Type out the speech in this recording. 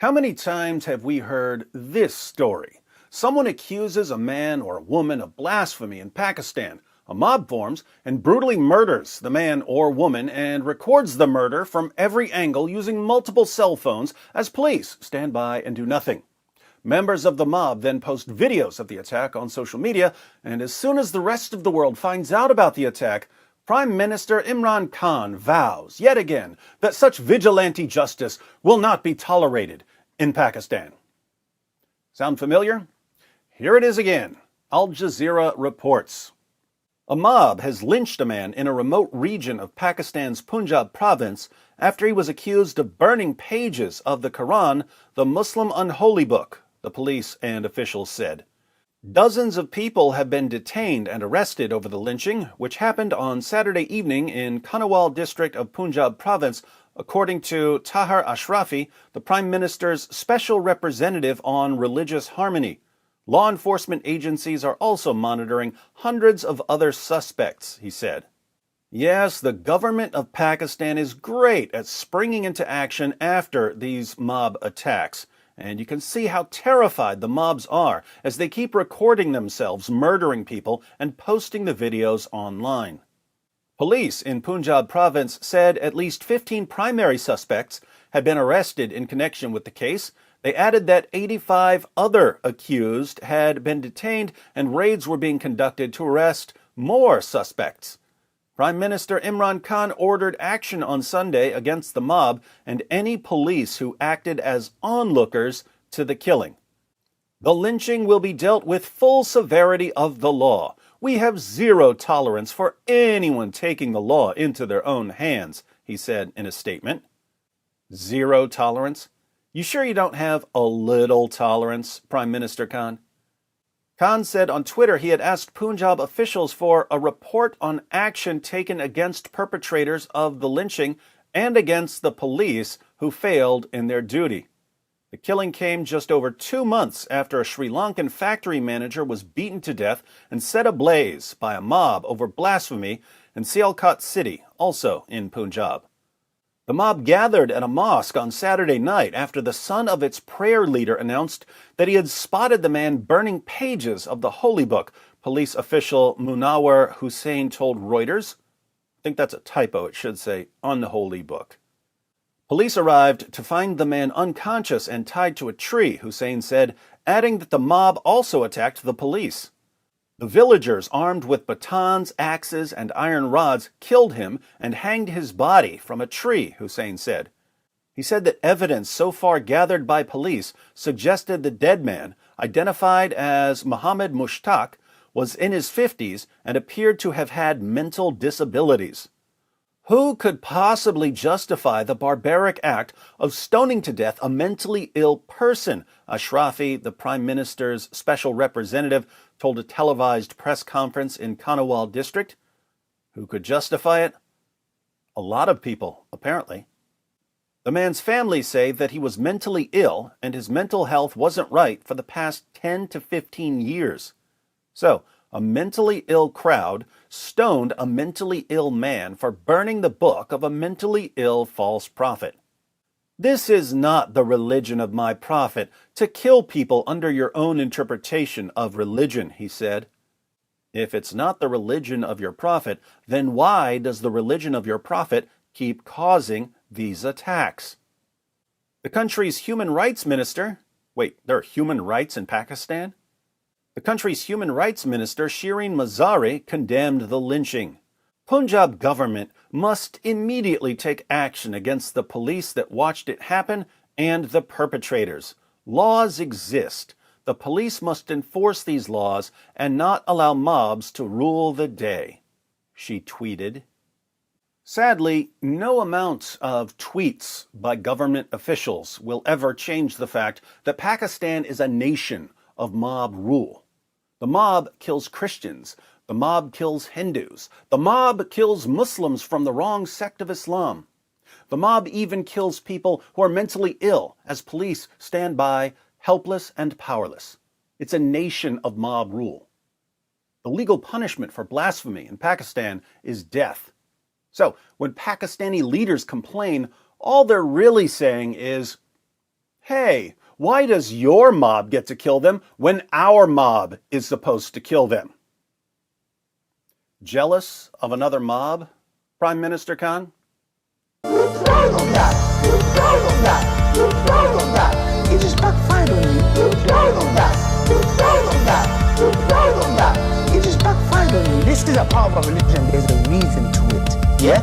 How many times have we heard this story? Someone accuses a man or a woman of blasphemy in Pakistan. A mob forms and brutally murders the man or woman and records the murder from every angle using multiple cell phones as police stand by and do nothing. Members of the mob then post videos of the attack on social media, and as soon as the rest of the world finds out about the attack, Prime Minister Imran Khan vows, yet again, that such vigilante justice will not be tolerated in Pakistan. Sound familiar? Here it is again. Al Jazeera reports. A mob has lynched a man in a remote region of Pakistan's Punjab province after he was accused of burning pages of the Quran, the Muslim unholy book, the police and officials said. Dozens of people have been detained and arrested over the lynching, which happened on Saturday evening in Kanawal district of Punjab province, according to Tahir Ashrafi, the Prime Minister's special representative on religious harmony. Law enforcement agencies are also monitoring hundreds of other suspects, he said. Yes, the government of Pakistan is great at springing into action after these mob attacks. And you can see how terrified the mobs are as they keep recording themselves murdering people and posting the videos online. Police in Punjab province said at least 15 primary suspects had been arrested in connection with the case. They added that 85 other accused had been detained and raids were being conducted to arrest more suspects. Prime Minister Imran Khan ordered action on Sunday against the mob and any police who acted as onlookers to the killing. The lynching will be dealt with full severity of the law. We have zero tolerance for anyone taking the law into their own hands, he said in a statement. Zero tolerance? You sure you don't have a little tolerance, Prime Minister Khan? Khan said on Twitter he had asked Punjab officials for a report on action taken against perpetrators of the lynching and against the police who failed in their duty. The killing came just over 2 months after a Sri Lankan factory manager was beaten to death and set ablaze by a mob over blasphemy in Sialkot city, also in Punjab. The mob gathered at a mosque on Saturday night after the son of its prayer leader announced that he had spotted the man burning pages of the holy book, police official Munawar Hussain told Reuters. I think that's a typo. It should say unholy book. Police arrived to find the man unconscious and tied to a tree, Hussain said, adding that the mob also attacked the police. The villagers, armed with batons, axes, and iron rods, killed him and hanged his body from a tree, Hussain said. He said that evidence so far gathered by police suggested the dead man, identified as Muhammad Mushtaq, was in his 50s and appeared to have had mental disabilities. Who could possibly justify the barbaric act of stoning to death a mentally ill person? Ashrafi, the Prime Minister's special representative, told a televised press conference in Kanawal district. Who could justify it? A lot of people, apparently. The man's family say that he was mentally ill and his mental health wasn't right for the past 10 to 15 years. So, a mentally ill crowd stoned a mentally ill man for burning the book of a mentally ill false prophet. This is not the religion of my prophet, to kill people under your own interpretation of religion, he said. If it's not the religion of your prophet, then why does the religion of your prophet keep causing these attacks? The country's human rights minister... Wait, there are human rights in Pakistan? The country's human rights minister, Shireen Mazari, condemned the lynching. Punjab government must immediately take action against the police that watched it happen and the perpetrators. Laws exist. The police must enforce these laws and not allow mobs to rule the day, she tweeted. Sadly, no amount of tweets by government officials will ever change the fact that Pakistan is a nation of mob rule. The mob kills Christians. The mob kills Hindus. The mob kills Muslims from the wrong sect of Islam. The mob even kills people who are mentally ill as police stand by, helpless and powerless. It's a nation of mob rule. The legal punishment for blasphemy in Pakistan is death. So, when Pakistani leaders complain, all they're really saying is, Hey, why does your mob get to kill them when our mob is supposed to kill them? Jealous of another mob, Prime Minister Khan? It just backfired on you. It just backfired on you. This is a part of our religion. There's a reason to it. Yeah?